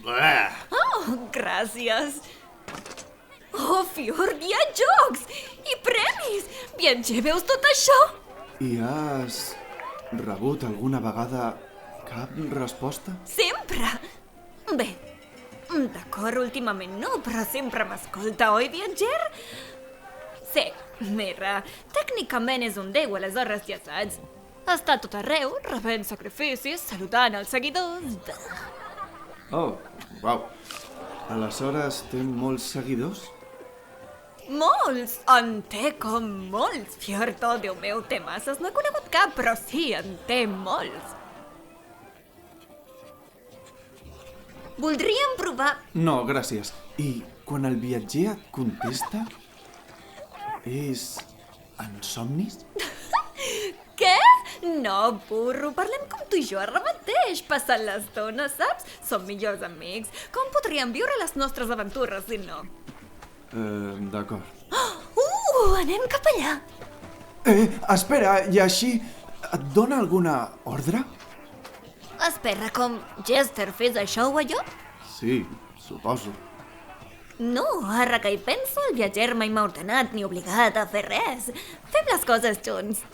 Oh, gràcies. Oh, Fjord, hi ha jocs i premis. Viatger, veus tot això? I has rebut alguna vegada cap resposta? Sempre. Bé, d'acord, últimament no, però sempre m'escolta, oi, Viatger? Sí, mira, tècnicament és un déu, aleshores ja saps. Està tot arreu, rebent sacrificis, saludant els seguidors. Oh, uau. Aleshores té molts seguidors? Molts! En té com molts, Fjord. Oh, Déu meu, té masses. No he conegut cap, però sí, en té molts. Voldríem provar... No, gràcies. I quan el viatger et contesta, és en somnis? Què? No, burro, parlem com tu i jo ara mateix, passant l'estona, saps? Som millors amics. Com podríem viure les nostres aventures, si no? D'acord. Anem cap allà. Espera, i així et dona alguna ordre? Espera, com Jester fes això o allò? Sí, suposo. No, ara que hi penso, el viatger mai m'ha ordenat ni obligat a fer res. Fem les coses junts.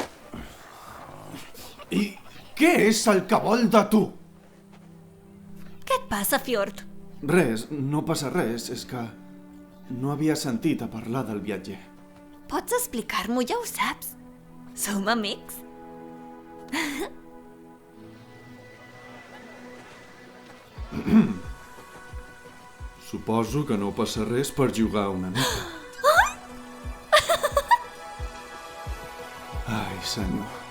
I què és el que vol de tu? Què et passa, Fjord? Res, no passa res, és que no havia sentit a parlar del viatger. Pots explicar-m'ho, ja ho saps. Som amics? Suposo que no passa res per jugar una mica. Ai, senyor.